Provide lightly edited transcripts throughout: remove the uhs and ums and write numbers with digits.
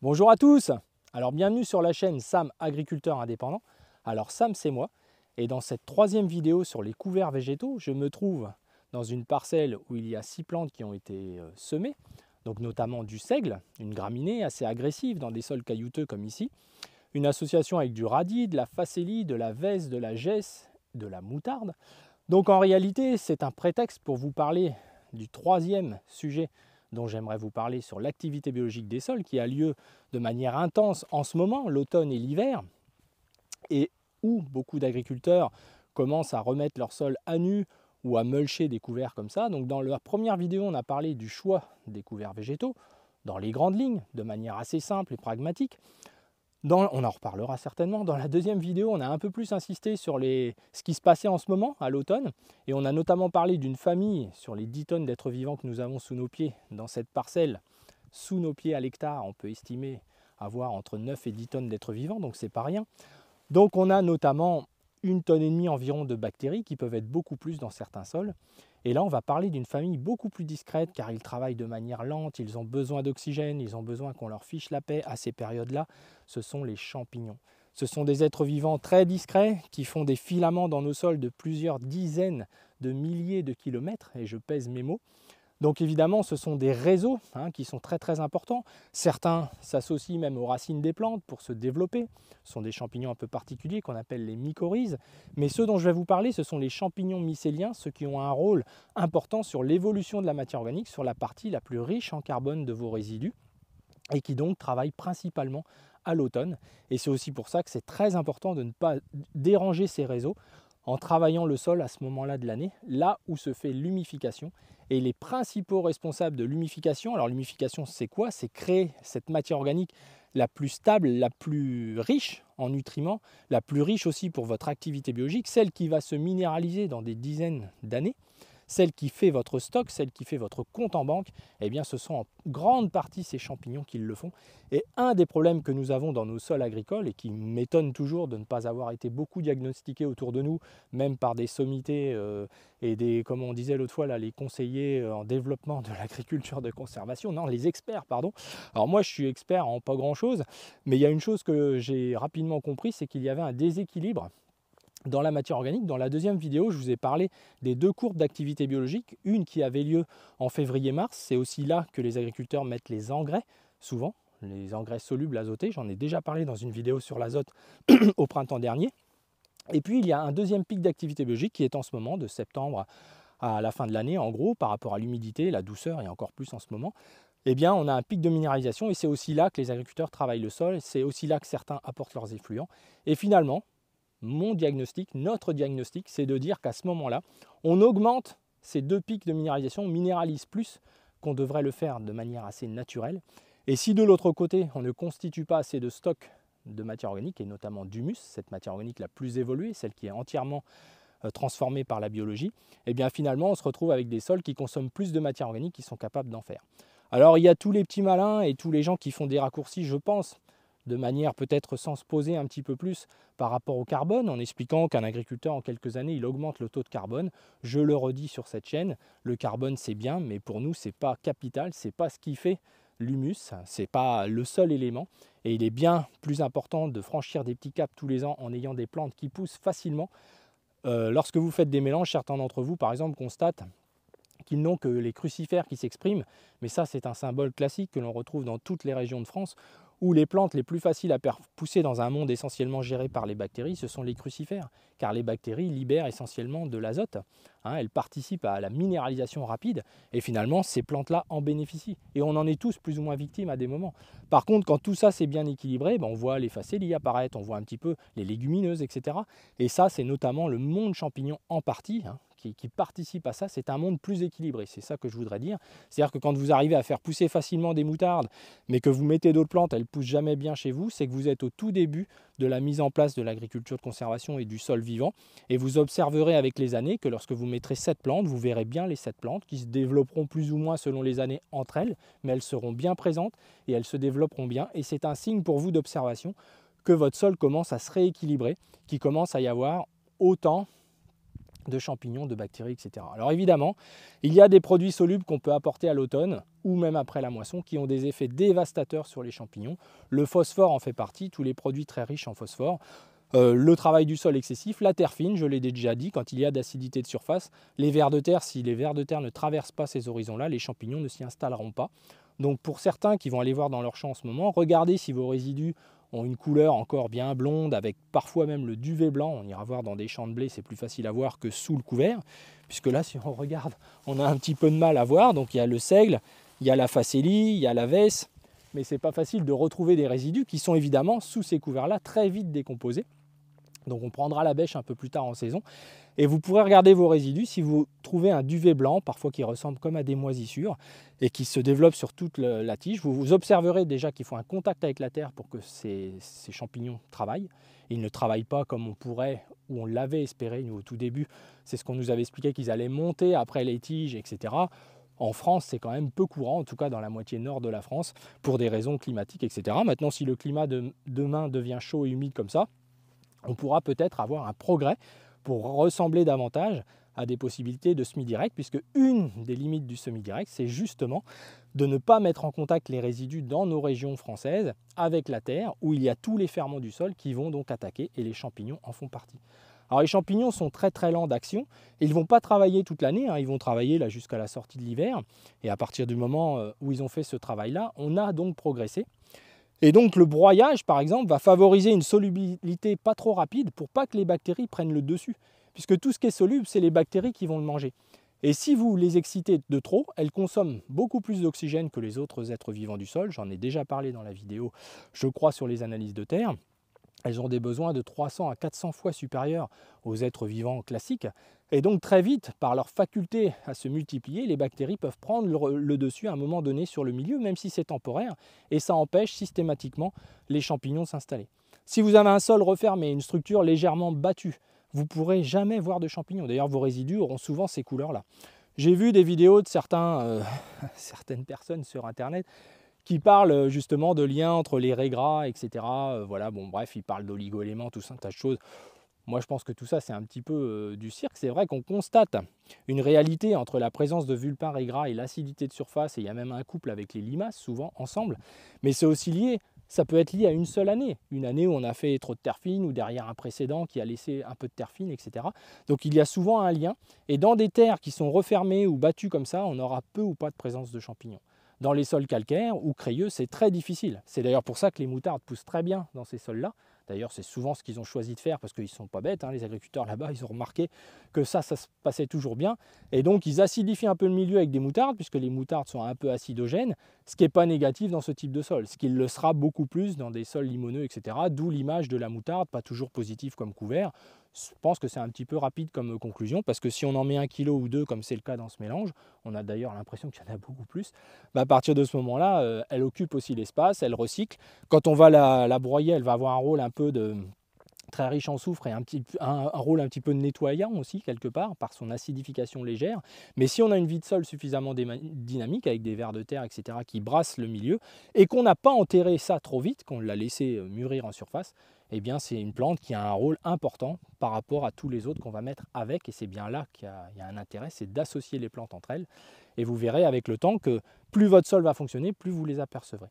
Bonjour à tous. Alors bienvenue sur la chaîne Sam Agriculteur Indépendant. Alors Sam, c'est moi, et dans cette troisième vidéo sur les couverts végétaux, je me trouve dans une parcelle où il y a 6 plantes qui ont été semées, donc notamment du seigle, une graminée assez agressive dans des sols caillouteux comme ici, une association avec du radis, de la facélie, de la vesse, de la gesse, de la moutarde. Donc en réalité, c'est un prétexte pour vous parler du troisième sujet dont j'aimerais vous parler sur l'activité biologique des sols qui a lieu de manière intense en ce moment, l'automne et l'hiver, et où beaucoup d'agriculteurs commencent à remettre leur sol à nu ou à mulcher des couverts comme ça. Donc dans la première vidéo, on a parlé du choix des couverts végétaux dans les grandes lignes, de manière assez simple et pragmatique. On en reparlera certainement. Dans la deuxième vidéo, on a un peu plus insisté sur ce qui se passait en ce moment, à l'automne. Et on a notamment parlé d'une famille sur les 10 tonnes d'êtres vivants que nous avons sous nos pieds. Dans cette parcelle, sous nos pieds à l'hectare, on peut estimer avoir entre 9 et 10 tonnes d'êtres vivants, donc c'est pas rien. Donc on a notamment 1,5 tonne environ de bactéries qui peuvent être beaucoup plus dans certains sols. Et là, on va parler d'une famille beaucoup plus discrète car ils travaillent de manière lente, ils ont besoin d'oxygène, ils ont besoin qu'on leur fiche la paix à ces périodes-là. Ce sont les champignons. Ce sont des êtres vivants très discrets qui font des filaments dans nos sols de plusieurs dizaines de milliers de kilomètres, et je pèse mes mots. Donc évidemment, ce sont des réseaux qui sont très importants. Certains s'associent même aux racines des plantes pour se développer. Ce sont des champignons un peu particuliers qu'on appelle les mycorhizes. Mais ceux dont je vais vous parler, ce sont les champignons mycéliens, ceux qui ont un rôle important sur l'évolution de la matière organique, sur la partie la plus riche en carbone de vos résidus, et qui donc travaillent principalement à l'automne. Et c'est aussi pour ça que c'est très important de ne pas déranger ces réseaux en travaillant le sol à ce moment-là de l'année, là où se fait l'humification. Et les principaux responsables de l'humification, alors l'humification c'est quoi? C'est créer cette matière organique la plus stable, la plus riche en nutriments, la plus riche aussi pour votre activité biologique, celle qui va se minéraliser dans des dizaines d'années, celle qui fait votre stock, celle qui fait votre compte en banque, eh bien ce sont en grande partie ces champignons qui le font. Et un des problèmes que nous avons dans nos sols agricoles, et qui m'étonne toujours de ne pas avoir été beaucoup diagnostiqué autour de nous, même par des sommités et des, comme on disait l'autre fois, là, les conseillers en développement de l'agriculture de conservation, non, les experts, pardon. Alors moi, je suis expert en pas grand-chose, mais il y a une chose que j'ai rapidement compris, c'est qu'il y avait un déséquilibre dans la matière organique. Dans la deuxième vidéo, je vous ai parlé des 2 courbes d'activité biologique, une qui avait lieu en février-mars, c'est aussi là que les agriculteurs mettent les engrais, souvent, les engrais solubles azotés, j'en ai déjà parlé dans une vidéo sur l'azote au printemps dernier. Et puis il y a un deuxième pic d'activité biologique qui est en ce moment, de septembre à la fin de l'année, en gros, par rapport à l'humidité, la douceur, et encore plus en ce moment. Eh bien, on a un pic de minéralisation, et c'est aussi là que les agriculteurs travaillent le sol, c'est aussi là que certains apportent leurs effluents. Et finalement, mon diagnostic, notre diagnostic, c'est de dire qu'à ce moment-là, on augmente ces 2 pics de minéralisation, on minéralise plus qu'on devrait le faire de manière assez naturelle. Et si de l'autre côté, on ne constitue pas assez de stock de matière organique, et notamment d'humus, cette matière organique la plus évoluée, celle qui est entièrement transformée par la biologie, eh bien finalement, on se retrouve avec des sols qui consomment plus de matière organique, qui sont capables d'en faire. Alors il y a tous les petits malins et tous les gens qui font des raccourcis, je pense, de manière peut-être sans se poser un petit peu plus par rapport au carbone, en expliquant qu'un agriculteur en quelques années, il augmente le taux de carbone. Je le redis sur cette chaîne, le carbone c'est bien, mais pour nous c'est pas capital, c'est pas ce qui fait l'humus, c'est pas le seul élément. Et il est bien plus important de franchir des petits caps tous les ans en ayant des plantes qui poussent facilement. Lorsque vous faites des mélanges, certains d'entre vous par exemple constatent qu'ils n'ont que les crucifères qui s'expriment, mais ça c'est un symbole classique que l'on retrouve dans toutes les régions de France, où les plantes les plus faciles à pousser dans un monde essentiellement géré par les bactéries, ce sont les crucifères, car les bactéries libèrent essentiellement de l'azote, elles participent à la minéralisation rapide, et finalement ces plantes-là en bénéficient, et on en est tous plus ou moins victimes à des moments. Par contre, quand tout ça c'est bien équilibré, on voit les facélies apparaître, on voit un petit peu les légumineuses, etc. Et ça c'est notamment le monde champignon en partie, qui participe à ça, c'est un monde plus équilibré, c'est ça que je voudrais dire. C'est-à-dire que quand vous arrivez à faire pousser facilement des moutardes, mais que vous mettez d'autres plantes, elles ne poussent jamais bien chez vous, c'est que vous êtes au tout début de la mise en place de l'agriculture de conservation et du sol vivant, et vous observerez avec les années que lorsque vous mettrez 7 plantes, vous verrez bien les 7 plantes qui se développeront plus ou moins selon les années entre elles, mais elles seront bien présentes et elles se développeront bien, et c'est un signe pour vous d'observation que votre sol commence à se rééquilibrer, qu'il commence à y avoir autant de champignons, de bactéries, etc. Alors évidemment, il y a des produits solubles qu'on peut apporter à l'automne ou même après la moisson qui ont des effets dévastateurs sur les champignons. Le phosphore en fait partie, tous les produits très riches en phosphore. Le travail du sol excessif, la terre fine, je l'ai déjà dit, quand il y a d'acidité de surface, les vers de terre, si les vers de terre ne traversent pas ces horizons-là, les champignons ne s'y installeront pas. Donc pour certains qui vont aller voir dans leur champ en ce moment, regardez si vos résidus ont une couleur encore bien blonde, avec parfois même le duvet blanc. On ira voir dans des champs de blé, c'est plus facile à voir que sous le couvert, puisque là, si on regarde, on a un petit peu de mal à voir. Donc il y a le seigle, il y a la facélie, il y a la vesse, mais c'est pas facile de retrouver des résidus qui sont évidemment sous ces couverts-là très vite décomposés. Donc on prendra la bêche un peu plus tard en saison. Et vous pourrez regarder vos résidus si vous trouvez un duvet blanc, parfois qui ressemble comme à des moisissures, et qui se développe sur toute la tige. Vous observerez déjà qu'il faut un contact avec la terre pour que ces champignons travaillent. Ils ne travaillent pas comme on pourrait, ou on l'avait espéré nous, au tout début. C'est ce qu'on nous avait expliqué, qu'ils allaient monter après les tiges, etc. En France, c'est quand même peu courant, en tout cas dans la moitié nord de la France, pour des raisons climatiques, etc. Maintenant, si le climat de demain devient chaud et humide comme ça, on pourra peut-être avoir un progrès pour ressembler davantage à des possibilités de semi-direct, puisque une des limites du semi-direct, c'est justement de ne pas mettre en contact les résidus dans nos régions françaises avec la terre, où il y a tous les ferments du sol qui vont donc attaquer, et les champignons en font partie. Alors les champignons sont très très lents d'action, et ils ne vont pas travailler toute l'année, ils vont travailler là jusqu'à la sortie de l'hiver, et à partir du moment où ils ont fait ce travail-là, on a donc progressé. Et donc le broyage, par exemple, va favoriser une solubilité pas trop rapide pour pas que les bactéries prennent le dessus. Puisque tout ce qui est soluble, c'est les bactéries qui vont le manger. Et si vous les excitez de trop, elles consomment beaucoup plus d'oxygène que les autres êtres vivants du sol. J'en ai déjà parlé dans la vidéo, je crois, sur les analyses de terre. Elles ont des besoins de 300 à 400 fois supérieurs aux êtres vivants classiques. Et donc très vite, par leur faculté à se multiplier, les bactéries peuvent prendre le dessus à un moment donné sur le milieu, même si c'est temporaire, et ça empêche systématiquement les champignons de s'installer. Si vous avez un sol refermé, une structure légèrement battue, vous ne pourrez jamais voir de champignons. D'ailleurs, vos résidus auront souvent ces couleurs-là. J'ai vu des vidéos de certaines personnes sur Internet qui parlent justement de liens entre les raies gras, etc. Voilà, bon, bref, ils parlent d'oligo-éléments, tout ça, un tas de choses. Moi, je pense que tout ça, c'est un petit peu du cirque. C'est vrai qu'on constate une réalité entre la présence de vulpins raies gras et l'acidité de surface, et il y a même un couple avec les limaces, souvent ensemble. Mais c'est aussi lié, ça peut être lié à une seule année. Une année où on a fait trop de terre fine, ou derrière un précédent qui a laissé un peu de terre fine, etc. Donc il y a souvent un lien. Et dans des terres qui sont refermées ou battues comme ça, on aura peu ou pas de présence de champignons. Dans les sols calcaires ou crayeux, c'est très difficile. C'est d'ailleurs pour ça que les moutardes poussent très bien dans ces sols-là. D'ailleurs, c'est souvent ce qu'ils ont choisi de faire parce qu'ils ne sont pas bêtes. Les agriculteurs là-bas, ils ont remarqué que ça se passait toujours bien. Et donc, ils acidifient un peu le milieu avec des moutardes, puisque les moutardes sont un peu acidogènes, ce qui n'est pas négatif dans ce type de sol, ce qui le sera beaucoup plus dans des sols limoneux, etc. D'où l'image de la moutarde, pas toujours positive comme couvert. Je pense que c'est un petit peu rapide comme conclusion, parce que si on en met 1 kilo ou 2, comme c'est le cas dans ce mélange, on a d'ailleurs l'impression qu'il y en a beaucoup plus, à partir de ce moment-là, elle occupe aussi l'espace, elle recycle. Quand on va la broyer, elle va avoir un rôle un peu très riche en soufre et un rôle un petit peu de nettoyant aussi, quelque part, par son acidification légère. Mais si on a une vie de sol suffisamment dynamique, avec des vers de terre, etc., qui brassent le milieu, et qu'on n'a pas enterré ça trop vite, qu'on l'a laissé mûrir en surface, eh bien c'est une plante qui a un rôle important par rapport à tous les autres qu'on va mettre avec, et c'est bien là qu'il y a un intérêt, c'est d'associer les plantes entre elles. Et vous verrez avec le temps que plus votre sol va fonctionner, plus vous les apercevrez.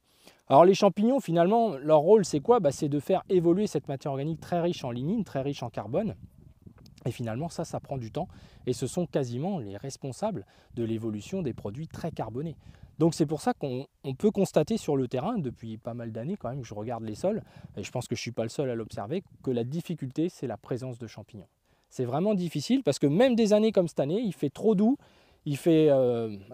Alors les champignons, finalement, leur rôle c'est quoi? C'est de faire évoluer cette matière organique très riche en lignine, très riche en carbone. Et finalement, ça prend du temps. Et ce sont quasiment les responsables de l'évolution des produits très carbonés. Donc c'est pour ça qu'on peut constater sur le terrain, depuis pas mal d'années quand même, que je regarde les sols, et je pense que je ne suis pas le seul à l'observer, que la difficulté, c'est la présence de champignons. C'est vraiment difficile parce que même des années comme cette année, il fait trop doux, il fait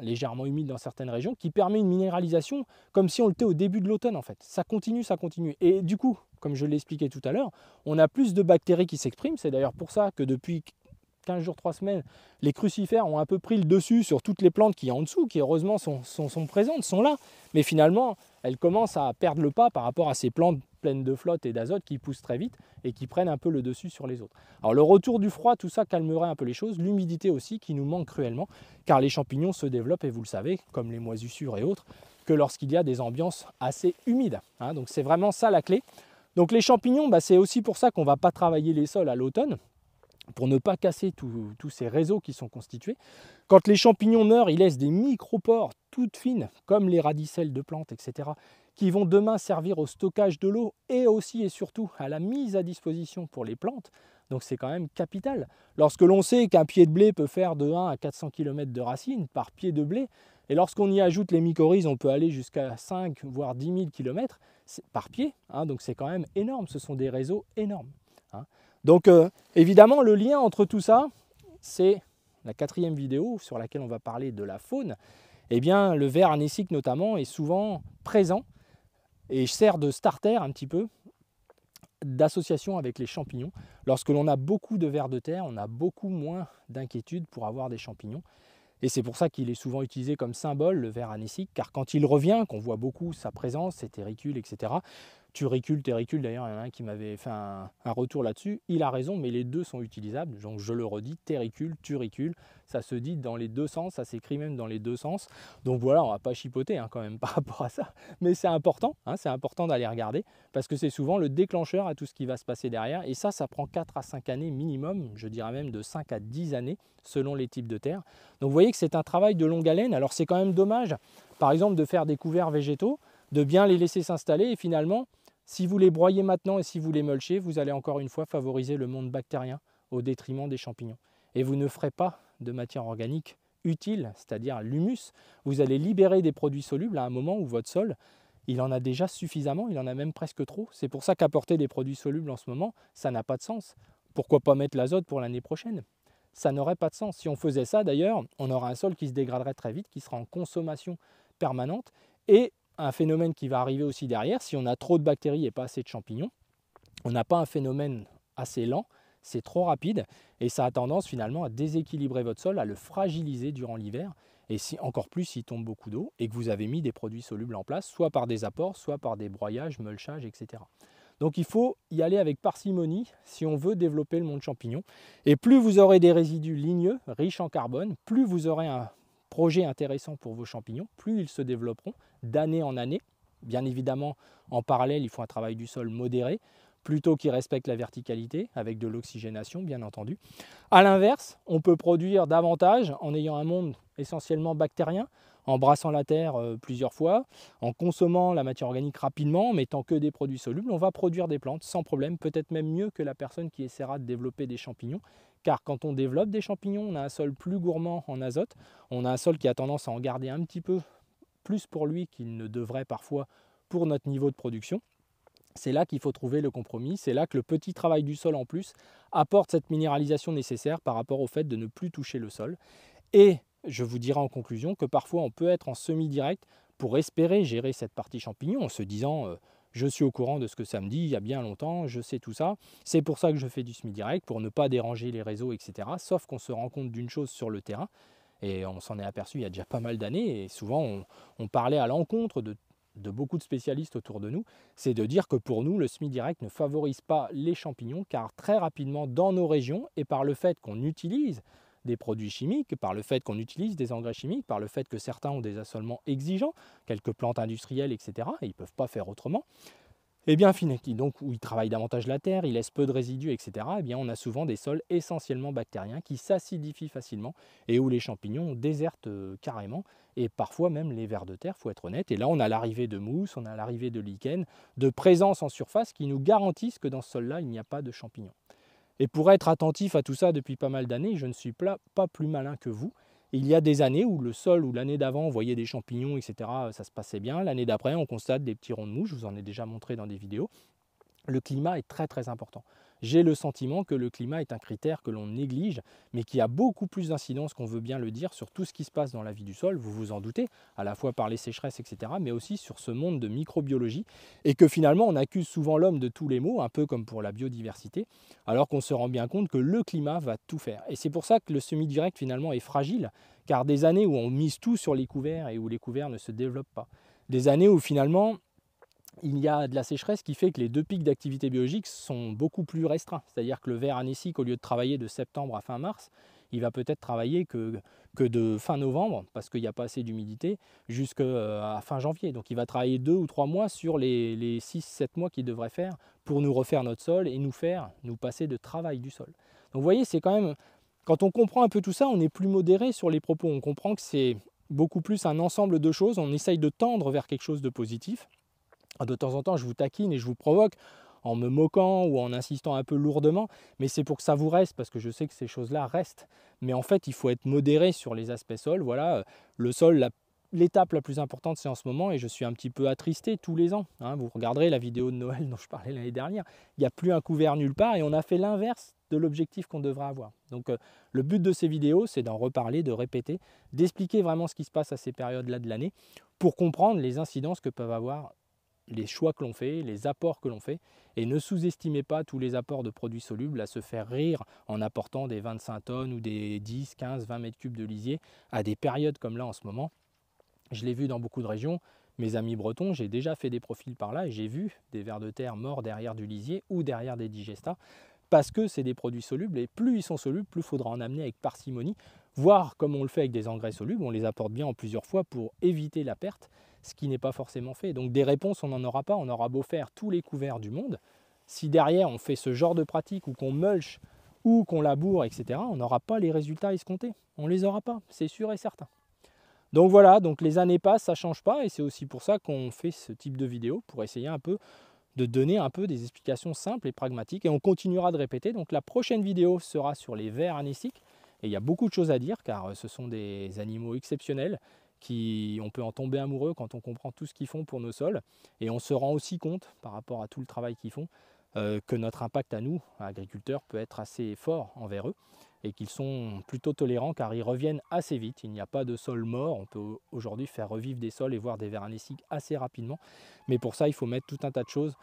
légèrement humide dans certaines régions, qui permet une minéralisation comme si on l'était au début de l'automne en fait. Ça continue, ça continue. Et du coup, comme je l'ai expliqué tout à l'heure, on a plus de bactéries qui s'expriment. C'est d'ailleurs pour ça que depuis 15 jours, 3 semaines, les crucifères ont un peu pris le dessus sur toutes les plantes qui en dessous, qui heureusement sont présentes, sont là. Mais finalement, elles commencent à perdre le pas par rapport à ces plantes pleines de flotte et d'azote qui poussent très vite et qui prennent un peu le dessus sur les autres. Alors le retour du froid, tout ça calmerait un peu les choses. L'humidité aussi qui nous manque cruellement, car les champignons se développent, et vous le savez, comme les moisissures et autres, que lorsqu'il y a des ambiances assez humides. Donc c'est vraiment ça la clé. Donc les champignons, c'est aussi pour ça qu'on ne va pas travailler les sols à l'automne. pour ne pas casser tous ces réseaux qui sont constitués. Quand les champignons meurent, ils laissent des micropores toutes fines, comme les radicelles de plantes, etc., qui vont demain servir au stockage de l'eau et aussi et surtout à la mise à disposition pour les plantes. Donc c'est quand même capital. Lorsque l'on sait qu'un pied de blé peut faire de 1 à 400 km de racines par pied de blé, et lorsqu'on y ajoute les mycorhizes, on peut aller jusqu'à 5 voire 10 000 km par pied, hein, donc c'est quand même énorme, ce sont des réseaux énormes. Hein. Donc évidemment, le lien entre tout ça, c'est la 4e vidéo sur laquelle on va parler de la faune. Eh bien, le ver anécique notamment est souvent présent et sert de starter un petit peu d'association avec les champignons. Lorsque l'on a beaucoup de vers de terre, on a beaucoup moins d'inquiétude pour avoir des champignons. Et c'est pour ça qu'il est souvent utilisé comme symbole, le ver anécique, car quand il revient, qu'on voit beaucoup sa présence, ses téricules, etc., turicule, téricule, d'ailleurs, il y en a un qui m'avait fait un retour là-dessus. Il a raison, mais les deux sont utilisables. Donc je le redis, téricule, turicule, ça se dit dans les deux sens, ça s'écrit même dans les deux sens. Donc voilà, on ne va pas chipoter quand même par rapport à ça. Mais c'est important d'aller regarder, parce que c'est souvent le déclencheur à tout ce qui va se passer derrière. Et ça prend 4 à 5 années minimum, je dirais même de 5 à 10 années, selon les types de terre. Donc vous voyez que c'est un travail de longue haleine. Alors c'est quand même dommage, par exemple, de faire des couverts végétaux, de bien les laisser s'installer et finalement, si vous les broyez maintenant et si vous les mulchez, vous allez encore une fois favoriser le monde bactérien au détriment des champignons. Et vous ne ferez pas de matière organique utile, c'est-à-dire l'humus. Vous allez libérer des produits solubles à un moment où votre sol, il en a déjà suffisamment, il en a même presque trop. C'est pour ça qu'apporter des produits solubles en ce moment, ça n'a pas de sens. Pourquoi pas mettre l'azote pour l'année prochaine? Ça n'aurait pas de sens. Si on faisait ça d'ailleurs, on aurait un sol qui se dégraderait très vite, qui sera en consommation permanente. Et un phénomène qui va arriver aussi derrière, si on a trop de bactéries et pas assez de champignons, on n'a pas un phénomène assez lent, c'est trop rapide et ça a tendance finalement à déséquilibrer votre sol, à le fragiliser durant l'hiver. Et si, encore plus s'il tombe beaucoup d'eau et que vous avez mis des produits solubles en place, soit par des apports, soit par des broyages, mulchages, etc. Donc il faut y aller avec parcimonie si on veut développer le monde champignon. Et plus vous aurez des résidus ligneux, riches en carbone, plus vous aurez un projet intéressant pour vos champignons, plus ils se développeront d'année en année. Bien évidemment, en parallèle, il faut un travail du sol modéré, plutôt qui respecte la verticalité, avec de l'oxygénation, bien entendu. A l'inverse, on peut produire davantage en ayant un monde essentiellement bactérien, en brassant la terre plusieurs fois, en consommant la matière organique rapidement, en mettant que des produits solubles, on va produire des plantes sans problème, peut-être même mieux que la personne qui essaiera de développer des champignons. Car quand on développe des champignons, on a un sol plus gourmand en azote, on a un sol qui a tendance à en garder un petit peu plus pour lui qu'il ne devrait parfois pour notre niveau de production. C'est là qu'il faut trouver le compromis, c'est là que le petit travail du sol en plus apporte cette minéralisation nécessaire par rapport au fait de ne plus toucher le sol. Et je vous dirai en conclusion que parfois on peut être en semi-direct pour espérer gérer cette partie champignon en se disant je suis au courant de ce que ça me dit il y a bien longtemps, je sais tout ça, c'est pour ça que je fais du semi-direct, pour ne pas déranger les réseaux, etc. Sauf qu'on se rend compte d'une chose sur le terrain, et on s'en est aperçu il y a déjà pas mal d'années, et souvent on parlait à l'encontre de beaucoup de spécialistes autour de nous, c'est de dire que pour nous, le semi-direct ne favorise pas les champignons, car très rapidement dans nos régions, et par le fait qu'on utilise des produits chimiques, par le fait qu'on utilise des engrais chimiques, par le fait que certains ont des assolements exigeants, quelques plantes industrielles, etc., et ils ne peuvent pas faire autrement, et bien donc où ils travaillent davantage la terre, ils laissent peu de résidus, etc., eh bien on a souvent des sols essentiellement bactériens qui s'acidifient facilement et où les champignons désertent carrément, et parfois même les vers de terre, il faut être honnête. Et là on a l'arrivée de mousse, on a l'arrivée de lichen, de présence en surface qui nous garantissent que dans ce sol-là, il n'y a pas de champignons. Et pour être attentif à tout ça depuis pas mal d'années, je ne suis pas plus malin que vous. Il y a des années où le sol, où l'année d'avant, on voyait des champignons, etc., ça se passait bien. L'année d'après, on constate des petits ronds de mouche, je vous en ai déjà montré dans des vidéos. Le climat est très très important. J'ai le sentiment que le climat est un critère que l'on néglige, mais qui a beaucoup plus d'incidence qu'on veut bien le dire sur tout ce qui se passe dans la vie du sol, vous vous en doutez, à la fois par les sécheresses, etc., mais aussi sur ce monde de microbiologie, et que finalement on accuse souvent l'homme de tous les maux, un peu comme pour la biodiversité, alors qu'on se rend bien compte que le climat va tout faire. Et c'est pour ça que le semi-direct finalement est fragile, car des années où on mise tout sur les couverts et où les couverts ne se développent pas, des années où finalement il y a de la sécheresse qui fait que les deux pics d'activité biologique sont beaucoup plus restreints. C'est-à-dire que le ver anécique, au lieu de travailler de septembre à fin mars, il va peut-être travailler que de fin novembre, parce qu'il n'y a pas assez d'humidité, jusqu'à fin janvier. Donc il va travailler 2 ou 3 mois sur les 6-7 mois qu'il devrait faire pour nous refaire notre sol et nous passer de travail du sol. Donc vous voyez, c'est quand même, quand on comprend un peu tout ça, on est plus modéré sur les propos. On comprend que c'est beaucoup plus un ensemble de choses. On essaye de tendre vers quelque chose de positif. De temps en temps, je vous taquine et je vous provoque en me moquant ou en insistant un peu lourdement, mais c'est pour que ça vous reste, parce que je sais que ces choses-là restent. Mais en fait, il faut être modéré sur les aspects sol. Voilà, le sol, l'étape la plus importante, c'est en ce moment, et je suis un petit peu attristé tous les ans. Hein. Vous regarderez la vidéo de Noël dont je parlais l'année dernière, il n'y a plus un couvert nulle part, et on a fait l'inverse de l'objectif qu'on devrait avoir. Donc le but de ces vidéos, c'est d'en reparler, de répéter, d'expliquer vraiment ce qui se passe à ces périodes-là de l'année, pour comprendre les incidences que peuvent avoir les choix que l'on fait, les apports que l'on fait, et ne sous-estimez pas tous les apports de produits solubles à se faire rire en apportant des 25 tonnes ou des 10, 15, 20 mètres cubes de lisier à des périodes comme là en ce moment. Je l'ai vu dans beaucoup de régions, mes amis bretons, j'ai déjà fait des profils par là et j'ai vu des vers de terre morts derrière du lisier ou derrière des digestats, parce que c'est des produits solubles, et plus ils sont solubles, plus il faudra en amener avec parcimonie, voire comme on le fait avec des engrais solubles, on les apporte bien en plusieurs fois pour éviter la perte, ce qui n'est pas forcément fait. Donc des réponses, on n'en aura pas, on aura beau faire tous les couverts du monde, si derrière on fait ce genre de pratique ou qu'on mulch ou qu'on laboure, etc., on n'aura pas les résultats escomptés, on ne les aura pas, c'est sûr et certain. Donc voilà, donc les années passent, ça ne change pas, et c'est aussi pour ça qu'on fait ce type de vidéo, pour essayer un peu de donner un peu des explications simples et pragmatiques, et on continuera de répéter. Donc la prochaine vidéo sera sur les vers anéciques, et il y a beaucoup de choses à dire, car ce sont des animaux exceptionnels, on peut en tomber amoureux quand on comprend tout ce qu'ils font pour nos sols, et on se rend aussi compte, par rapport à tout le travail qu'ils font, que notre impact à nous, agriculteurs, peut être assez fort envers eux, et qu'ils sont plutôt tolérants car ils reviennent assez vite. Il n'y a pas de sol mort, on peut aujourd'hui faire revivre des sols et voir des vers anéciques assez rapidement, mais pour ça il faut mettre tout un tas de choses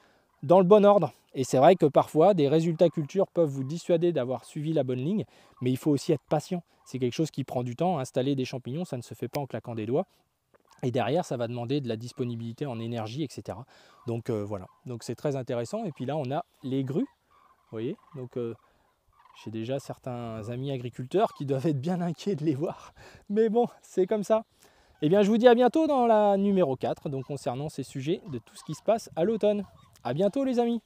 dans le bon ordre. Et c'est vrai que parfois des résultats culture peuvent vous dissuader d'avoir suivi la bonne ligne, mais il faut aussi être patient. C'est quelque chose qui prend du temps. Installer des champignons, ça ne se fait pas en claquant des doigts. Et derrière, ça va demander de la disponibilité en énergie, etc. Donc voilà, donc c'est très intéressant. Et puis là, on a les grues, vous voyez. Donc j'ai déjà certains amis agriculteurs qui doivent être bien inquiets de les voir. Mais bon, c'est comme ça. Eh bien, je vous dis à bientôt dans la numéro 4, donc concernant ces sujets de tout ce qui se passe à l'automne. À bientôt les amis!